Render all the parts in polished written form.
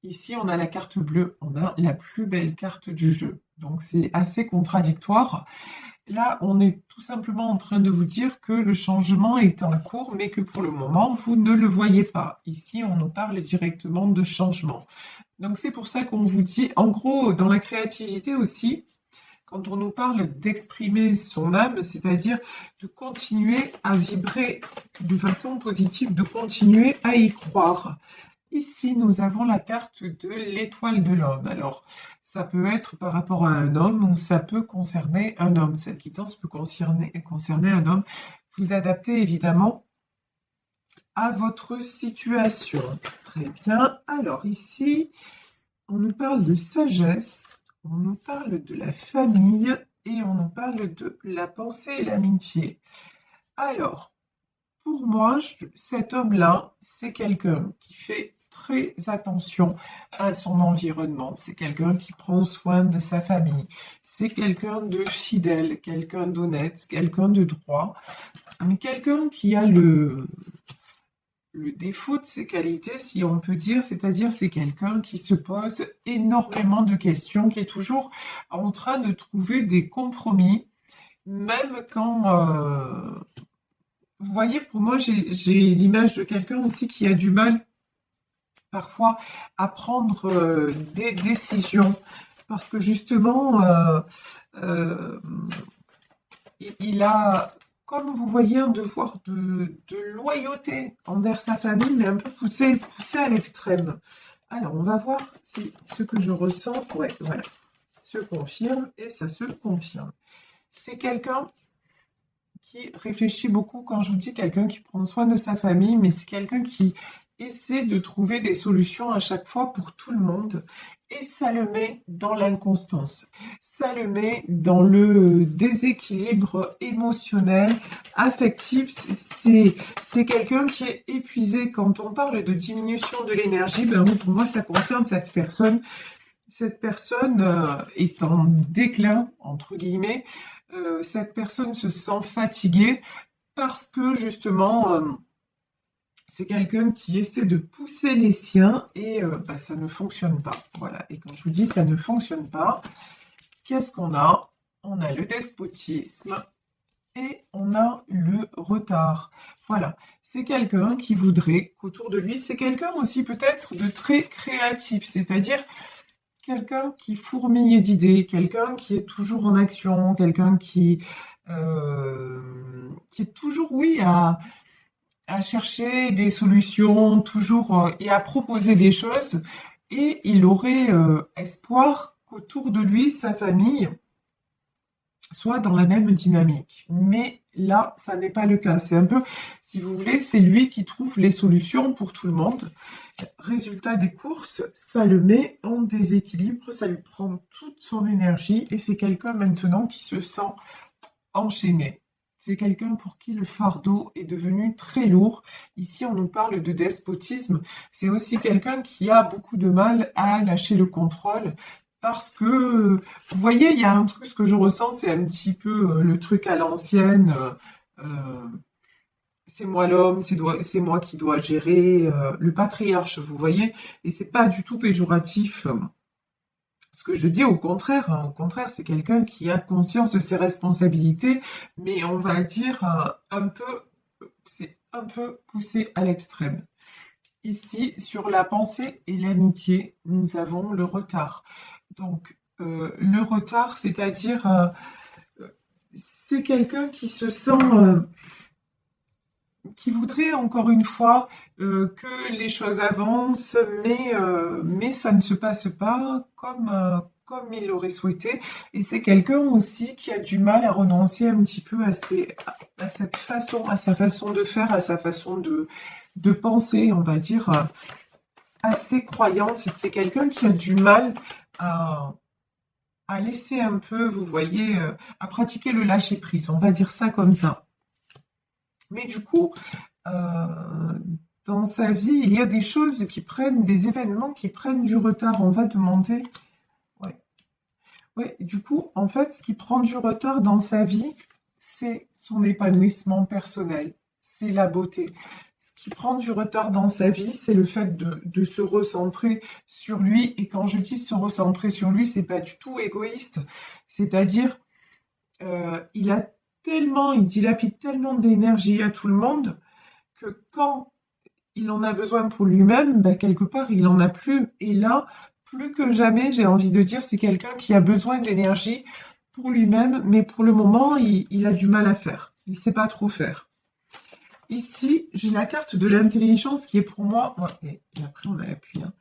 Ici, on a la carte bleue, on a la plus belle carte du jeu. Donc, c'est assez contradictoire. Là, on est tout simplement en train de vous dire que le changement est en cours, mais que pour le moment, vous ne le voyez pas. Ici, on nous parle directement de changement. Donc, c'est pour ça qu'on vous dit, en gros, dans la créativité aussi, quand on nous parle d'exprimer son âme, c'est-à-dire de continuer à vibrer de façon positive, de continuer à y croire. Ici, nous avons la carte de l'étoile de l'homme. Alors, ça peut être par rapport à un homme ou ça peut concerner un homme. Cette quittance peut concerner un homme. Vous adaptez évidemment à votre situation. Très bien. Alors ici, on nous parle de sagesse, on nous parle de la famille et on nous parle de la pensée et l'amitié. Alors, pour moi, cet homme-là, c'est quelqu'un qui fait très attention à son environnement. C'est quelqu'un qui prend soin de sa famille. C'est quelqu'un de fidèle, quelqu'un d'honnête, quelqu'un de droit, mais quelqu'un qui a le défaut de ses qualités, si on peut dire, c'est-à-dire c'est quelqu'un qui se pose énormément de questions, qui est toujours en train de trouver des compromis, même quand vous voyez, pour moi, j'ai l'image de quelqu'un aussi qui a du mal parfois à prendre des décisions parce que justement, euh, il a, comme vous voyez, un devoir de loyauté envers sa famille, mais un peu poussé à l'extrême. Alors, on va voir si ce que je ressens, ouais, voilà, se confirme et ça se confirme. C'est quelqu'un qui réfléchit beaucoup quand je vous dis quelqu'un qui prend soin de sa famille, mais c'est quelqu'un qui essaie de trouver des solutions à chaque fois pour tout le monde. Et ça le met dans l'inconstance, ça le met dans le déséquilibre émotionnel, affectif. C'est quelqu'un qui est épuisé. Quand on parle de diminution de l'énergie, ben oui, pour moi, ça concerne cette personne. Cette personne est en déclin, entre guillemets. Cette personne se sent fatiguée parce que justement, c'est quelqu'un qui essaie de pousser les siens et bah, ça ne fonctionne pas. Voilà. Et quand je vous dis ça ne fonctionne pas, qu'est-ce qu'on a? On a le despotisme et on a le retard. Voilà. C'est quelqu'un qui voudrait qu'autour de lui, c'est quelqu'un aussi peut-être de très créatif, c'est-à-dire quelqu'un qui fourmille d'idées, quelqu'un qui est toujours en action, quelqu'un qui est toujours, oui, à chercher des solutions, toujours et à proposer des choses. Et il aurait espoir qu'autour de lui, sa famille soit dans la même dynamique. Mais là, ça n'est pas le cas. C'est un peu, si vous voulez, c'est lui qui trouve les solutions pour tout le monde. Résultat des courses, ça le met en déséquilibre, ça lui prend toute son énergie et c'est quelqu'un maintenant qui se sent enchaîné. C'est quelqu'un pour qui le fardeau est devenu très lourd. Ici, on nous parle de despotisme. C'est aussi quelqu'un qui a beaucoup de mal à lâcher le contrôle parce que, vous voyez, il y a un truc, ce que je ressens, c'est un petit peu le truc à l'ancienne. Euh, c'est moi l'homme, c'est moi qui dois gérer le patriarche, vous voyez, et c'est pas du tout péjoratif. Ce que je dis au contraire, hein, au contraire, c'est quelqu'un qui a conscience de ses responsabilités, mais on va dire un peu, c'est un peu poussé à l'extrême. Ici, sur la pensée et l'amitié, nous avons le retard. Donc, le retard, c'est-à-dire, c'est quelqu'un qui se sent qui voudrait encore une fois que les choses avancent, mais ça ne se passe pas comme il l'aurait souhaité. Et c'est quelqu'un aussi qui a du mal à renoncer un petit peu à cette façon, à sa façon de faire, à sa façon de penser, on va dire, à ses croyances. C'est quelqu'un qui a du mal à, à laisser un peu, vous voyez, à pratiquer le lâcher-prise, on va dire ça comme ça. Mais du coup, euh, dans sa vie, il y a des choses qui prennent, des événements qui prennent du retard. On va demander. Ouais. Ouais. Du coup, en fait, ce qui prend du retard dans sa vie, c'est son épanouissement personnel, c'est la beauté. Ce qui prend du retard dans sa vie, c'est le fait de se recentrer sur lui. Et quand je dis se recentrer sur lui, c'est pas du tout égoïste. C'est-à-dire, il dilapide tellement d'énergie à tout le monde que quand il en a besoin pour lui-même, ben, quelque part, il en a plus. Et là, plus que jamais, j'ai envie de dire, c'est quelqu'un qui a besoin d'énergie pour lui-même, mais pour le moment, il a du mal à faire. Il ne sait pas trop faire. Ici, j'ai la carte de l'intelligence qui est pour moi... ouais, et après, on a l'appui. Hein.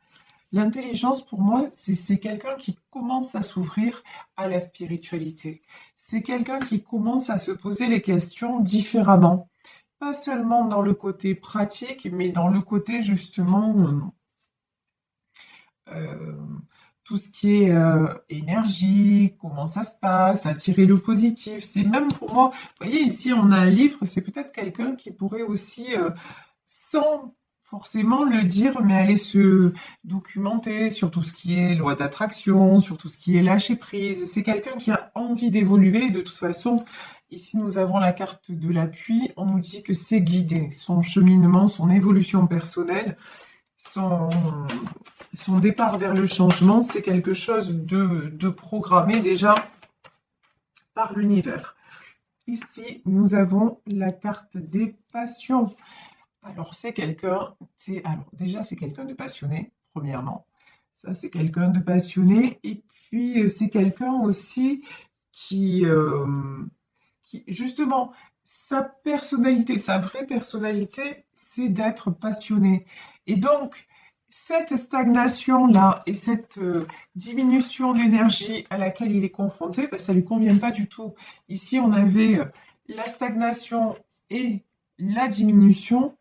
L'intelligence, pour moi, c'est quelqu'un qui commence à s'ouvrir à la spiritualité. C'est quelqu'un qui commence à se poser les questions différemment. Pas seulement dans le côté pratique, mais dans le côté, justement, tout ce qui est énergie, comment ça se passe, attirer le positif. C'est même pour moi, vous voyez, ici, on a un livre, c'est peut-être quelqu'un qui pourrait aussi, sans forcément le dire, mais aller se documenter sur tout ce qui est loi d'attraction, sur tout ce qui est lâcher prise. C'est quelqu'un qui a envie d'évoluer. De toute façon, ici nous avons la carte de l'appui. On nous dit que c'est guidé. Son cheminement, son évolution personnelle, son départ vers le changement, c'est quelque chose de programmé déjà par l'univers. Ici, nous avons la carte des passions. Alors, c'est quelqu'un de passionné, premièrement. Ça, c'est quelqu'un de passionné. Et puis, c'est quelqu'un aussi qui, justement, sa personnalité, sa vraie personnalité, c'est d'être passionné. Et donc, cette stagnation-là et cette diminution d'énergie à laquelle il est confronté, ben, ça ne lui convient pas du tout. Ici, on avait la stagnation et la diminution.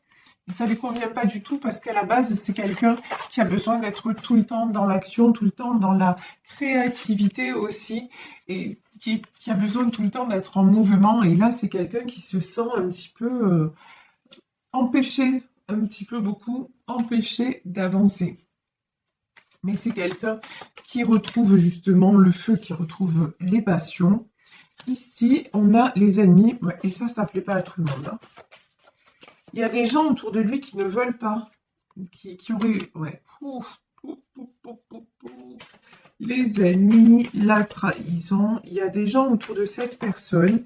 Ça ne lui convient pas du tout parce qu'à la base, c'est quelqu'un qui a besoin d'être tout le temps dans l'action, tout le temps dans la créativité aussi, et qui a besoin tout le temps d'être en mouvement. Et là, c'est quelqu'un qui se sent un petit peu empêché, un petit peu beaucoup empêché d'avancer. Mais c'est quelqu'un qui retrouve justement le feu, qui retrouve les passions. Ici, on a les ennemis, ouais, et ça plaît pas à tout le monde. Hein. Il y a des gens autour de lui qui ne veulent pas, qui auraient... Ouais. Les ennemis, la trahison. Il y a des gens autour de cette personne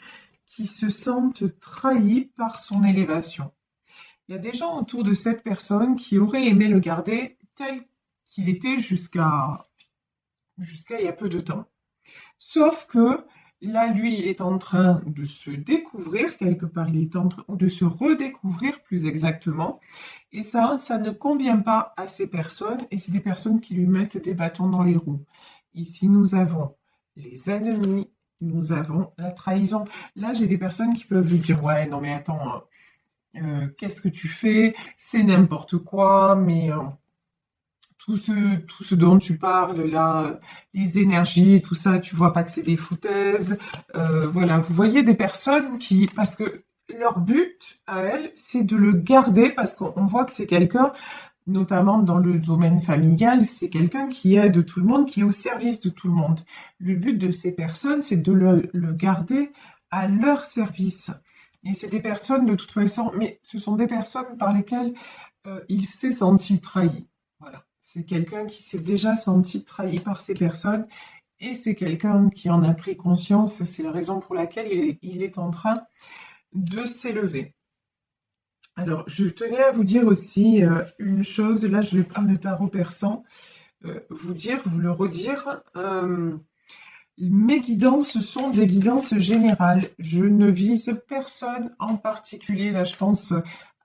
qui se sentent trahis par son élévation. Il y a des gens autour de cette personne qui auraient aimé le garder tel qu'il était jusqu'à il y a peu de temps. Sauf que là, lui, il est en train de se découvrir, quelque part, il est en train de se redécouvrir plus exactement. Et ça ne convient pas à ces personnes, et c'est des personnes qui lui mettent des bâtons dans les roues. Ici, nous avons les ennemis, nous avons la trahison. Là, j'ai des personnes qui peuvent lui dire, ouais, non mais attends, qu'est-ce que tu fais? C'est n'importe quoi, mais... Tout ce dont tu parles là, les énergies et tout ça, tu vois pas que c'est des foutaises. Voilà, vous voyez des personnes qui, parce que leur but à elles, c'est de le garder, parce qu'on voit que c'est quelqu'un, notamment dans le domaine familial, c'est quelqu'un qui aide tout le monde, qui est au service de tout le monde. Le but de ces personnes, c'est de le garder à leur service. Et c'est des personnes de toute façon, mais ce sont des personnes par lesquelles il s'est senti trahi. Voilà. C'est quelqu'un qui s'est déjà senti trahi par ces personnes et c'est quelqu'un qui en a pris conscience. C'est la raison pour laquelle il est en train de s'élever. Alors, je tenais à vous dire aussi une chose. Là, je vais prendre le tarot persan. Vous le redire. Mes guidances sont des guidances générales. Je ne vise personne en particulier. Là, je pense...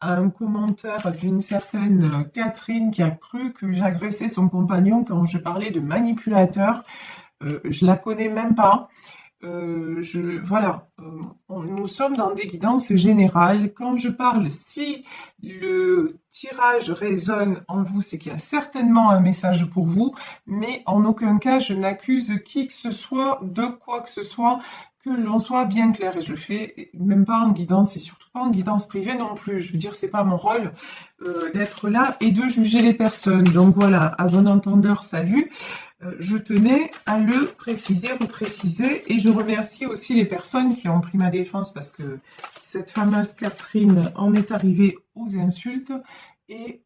un commentaire d'une certaine Catherine qui a cru que j'agressais son compagnon quand je parlais de manipulateur. Je la connais même pas. Voilà, nous sommes dans des guidances générales. Quand je parle, si le tirage résonne en vous, c'est qu'il y a certainement un message pour vous, mais en aucun cas je n'accuse qui que ce soit de quoi que ce soit, que l'on soit bien clair. Et je le fais même pas en guidance et surtout pas en guidance privée non plus. Je veux dire, c'est pas mon rôle d'être là et de juger les personnes. Donc voilà, à bon entendeur, salut. Je tenais à le préciser, repréciser, et je remercie aussi les personnes qui ont pris ma défense parce que cette fameuse Catherine en est arrivée aux insultes et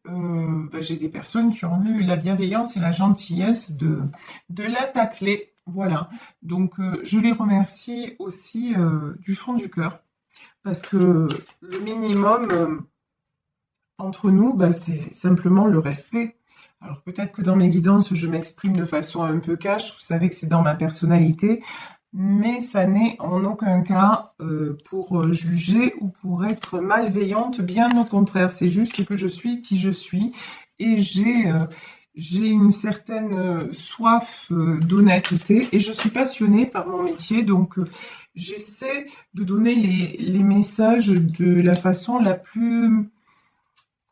j'ai des personnes qui ont eu la bienveillance et la gentillesse de la tacler. Voilà, donc je les remercie aussi du fond du cœur parce que le minimum entre nous, c'est simplement le respect. Alors peut-être que dans mes guidances, je m'exprime de façon un peu cash, vous savez que c'est dans ma personnalité, mais ça n'est en aucun cas pour juger ou pour être malveillante, bien au contraire, c'est juste que je suis qui je suis et j'ai une certaine soif d'honnêteté et je suis passionnée par mon métier, donc j'essaie de donner les messages de la façon la plus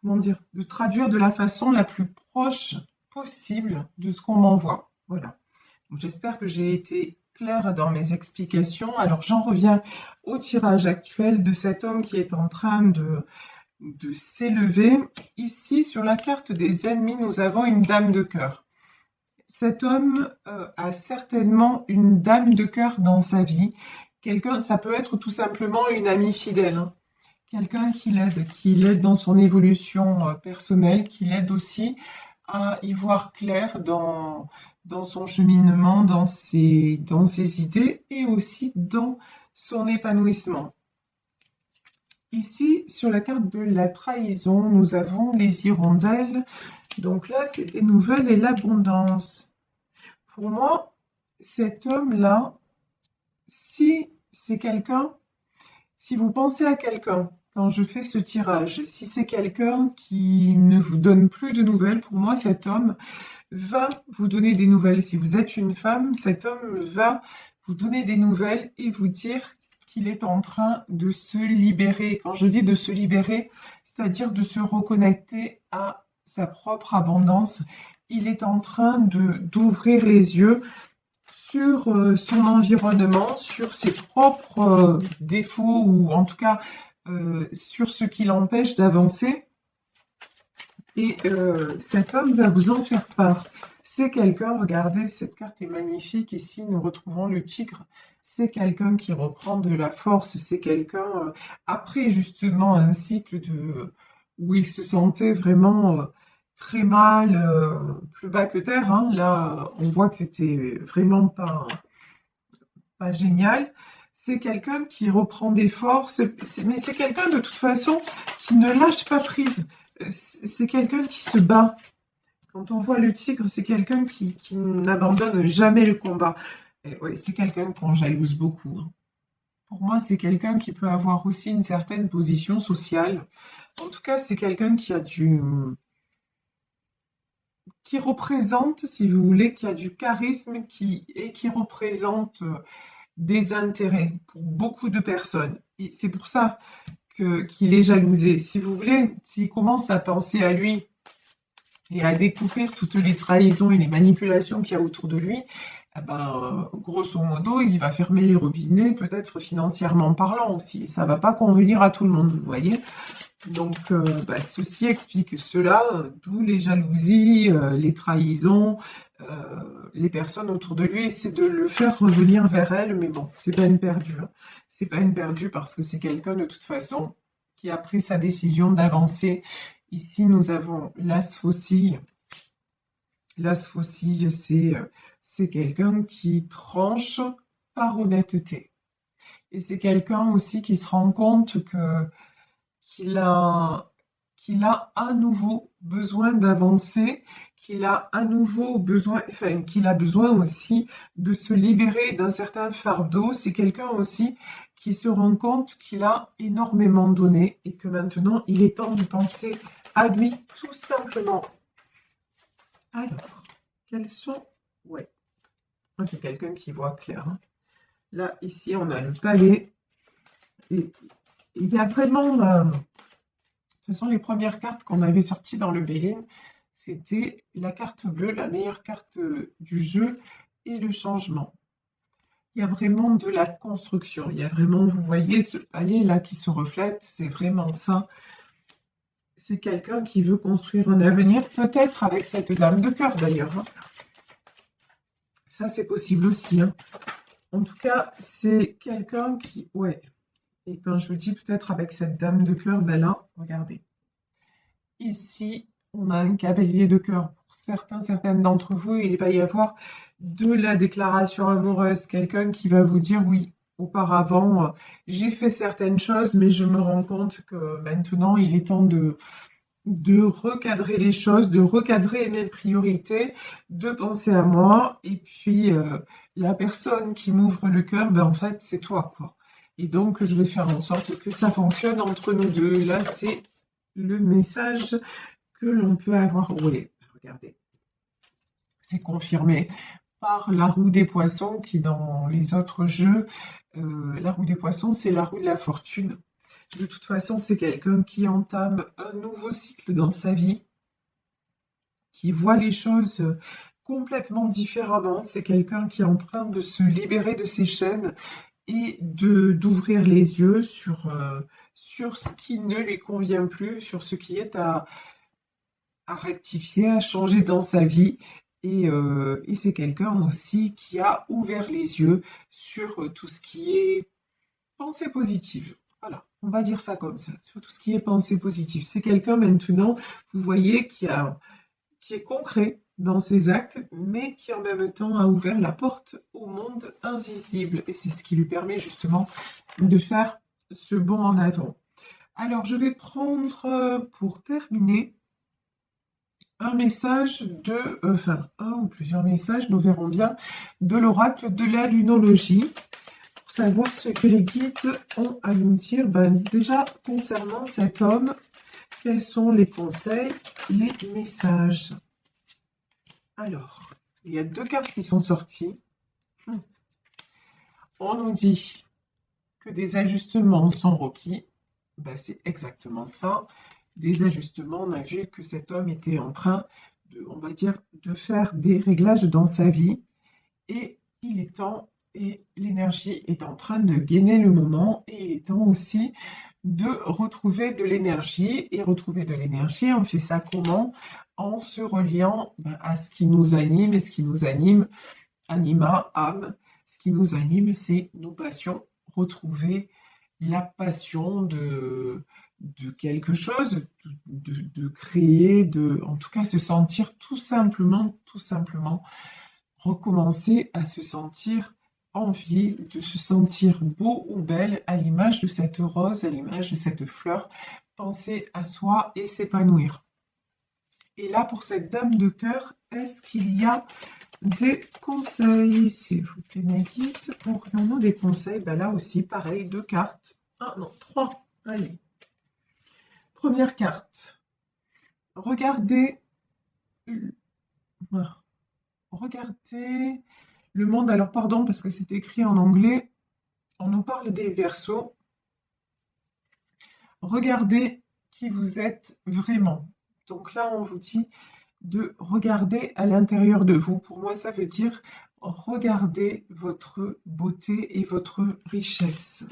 comment dire, de traduire de la façon la plus proche possible de ce qu'on m'envoie. Voilà. J'espère que j'ai été claire dans mes explications. Alors j'en reviens au tirage actuel de cet homme qui est en train de s'élever. Ici, sur la carte des ennemis, nous avons une dame de cœur. Cet homme a certainement une dame de cœur dans sa vie. Quelqu'un, ça peut être tout simplement une amie fidèle, hein. Quelqu'un qui l'aide dans son évolution personnelle, qui l'aide aussi à y voir clair dans son cheminement, dans ses idées et aussi dans son épanouissement. Ici, sur la carte de la trahison, nous avons les hirondelles. Donc là, c'est des nouvelles et l'abondance. Pour moi, cet homme-là, si c'est quelqu'un, si vous pensez à quelqu'un, quand je fais ce tirage, si c'est quelqu'un qui ne vous donne plus de nouvelles, pour moi, cet homme va vous donner des nouvelles. Si vous êtes une femme, cet homme va vous donner des nouvelles et vous dire qu'il est en train de se libérer. Quand je dis de se libérer, c'est-à-dire de se reconnecter à sa propre abondance. Il est en train d'ouvrir les yeux sur son environnement, sur ses propres défauts ou en tout cas sur ce qui l'empêche d'avancer. Et cet homme va vous en faire part. C'est quelqu'un, regardez, cette carte est magnifique. Ici, nous retrouvons le tigre. C'est quelqu'un qui reprend de la force. C'est quelqu'un, après justement un cycle où il se sentait vraiment très mal, plus bas que terre, hein. Là, on voit que c'était vraiment pas génial. C'est quelqu'un qui reprend des forces, mais c'est quelqu'un de toute façon qui ne lâche pas prise. C'est quelqu'un qui se bat. Quand on voit le tigre, c'est quelqu'un qui n'abandonne jamais le combat. Ouais, c'est quelqu'un qu'on jalouse beaucoup, hein. Pour moi, c'est quelqu'un qui peut avoir aussi une certaine position sociale. En tout cas, c'est quelqu'un qui représente, si vous voulez, qui a du charisme qui représente des intérêts pour beaucoup de personnes. Et c'est pour ça qu'il est jalousé. Si vous voulez, s'il commence à penser à lui et à découvrir toutes les trahisons et les manipulations qu'il y a autour de lui, grosso modo, il va fermer les robinets, peut-être financièrement parlant aussi. Ça va pas convenir à tout le monde, vous voyez. Donc, ceci explique cela, d'où les jalousies, les trahisons, les personnes autour de lui essaient de le faire revenir vers elle, mais bon, c'est peine perdue, hein. C'est peine perdue parce que c'est quelqu'un de toute façon qui a pris sa décision d'avancer. Ici, nous avons l'as faucille. L'as faucille, c'est quelqu'un qui tranche par honnêteté. Et c'est quelqu'un aussi qui se rend compte qu'il a à nouveau besoin d'avancer, qu'il a à nouveau besoin, enfin, qu'il a besoin aussi de se libérer d'un certain fardeau. C'est quelqu'un aussi qui se rend compte qu'il a énormément donné et que maintenant, il est temps de penser à lui, tout simplement. Alors, quels sont... Ouais, c'est quelqu'un qui voit clair, hein. Là, ici, on a le palais. Et il y a vraiment... ce sont les premières cartes qu'on avait sorties dans le Béline. C'était la carte bleue, la meilleure carte du jeu, et le changement. Il y a vraiment de la construction. Il y a vraiment, vous voyez, ce palais là qui se reflète, c'est vraiment ça. C'est quelqu'un qui veut construire un avenir, peut-être avec cette dame de cœur d'ailleurs, hein. Ça, c'est possible aussi, hein. En tout cas, c'est quelqu'un qui... Ouais. Et quand je vous dis peut-être avec cette dame de cœur, ben là, regardez. Ici, on a un cavalier de cœur. Pour certaines d'entre vous, il va y avoir de la déclaration amoureuse. Quelqu'un qui va vous dire, oui, auparavant, j'ai fait certaines choses, mais je me rends compte que maintenant, il est temps de recadrer les choses, de recadrer mes priorités, de penser à moi. Et puis, la personne qui m'ouvre le cœur, ben en fait, c'est toi, quoi. Et donc, je vais faire en sorte que ça fonctionne entre nous deux. Là, c'est le message que l'on peut avoir. Oui, regardez, c'est confirmé par la roue des poissons qui, dans les autres jeux, la roue des poissons, c'est la roue de la fortune. De toute façon, c'est quelqu'un qui entame un nouveau cycle dans sa vie, qui voit les choses complètement différemment. C'est quelqu'un qui est en train de se libérer de ses chaînes et d'ouvrir les yeux sur ce qui ne lui convient plus, sur ce qui est à rectifier, à changer dans sa vie. Et c'est quelqu'un aussi qui a ouvert les yeux sur tout ce qui est pensée positive. Voilà, on va dire ça comme ça, sur tout ce qui est pensée positive. C'est quelqu'un maintenant, vous voyez, qui est concret dans ses actes, mais qui en même temps a ouvert la porte au monde invisible. Et c'est ce qui lui permet justement de faire ce bond en avant. Alors, je vais prendre, pour terminer, un message enfin, un ou plusieurs messages, nous verrons bien, de l'oracle de la lunologie, pour savoir ce que les guides ont à nous dire. Ben, déjà, concernant cet homme, quels sont les conseils, les messages? Alors, il y a 2 cartes qui sont sorties. On nous dit que des ajustements sont requis. Ben, c'est exactement ça. Des ajustements, on a vu que cet homme était en train on va dire, de faire des réglages dans sa vie. Et il est temps, et l'énergie est en train de gainer le moment, et il est temps aussi de retrouver de l'énergie. Et retrouver de l'énergie, on fait ça comment? En se reliant à ce qui nous anime, et ce qui nous anime, anima, âme, ce qui nous anime, c'est nos passions. Retrouver la passion de quelque chose, de créer, en tout cas se sentir tout simplement, recommencer à se sentir en vie, de se sentir beau ou belle à l'image de cette rose, à l'image de cette fleur, penser à soi et s'épanouir. Et là, pour cette dame de cœur, est-ce qu'il y a des conseils, s'il vous plaît, mes guides? Aurions-nous des conseils? Ben là aussi, pareil, 2 cartes. Ah non, 3. Allez. Première carte. Regardez le monde. Alors, pardon, parce que c'est écrit en anglais. On nous parle des Verseaux. Regardez qui vous êtes vraiment. Donc là, on vous dit de regarder à l'intérieur de vous. Pour moi, ça veut dire regarder votre beauté et votre richesse.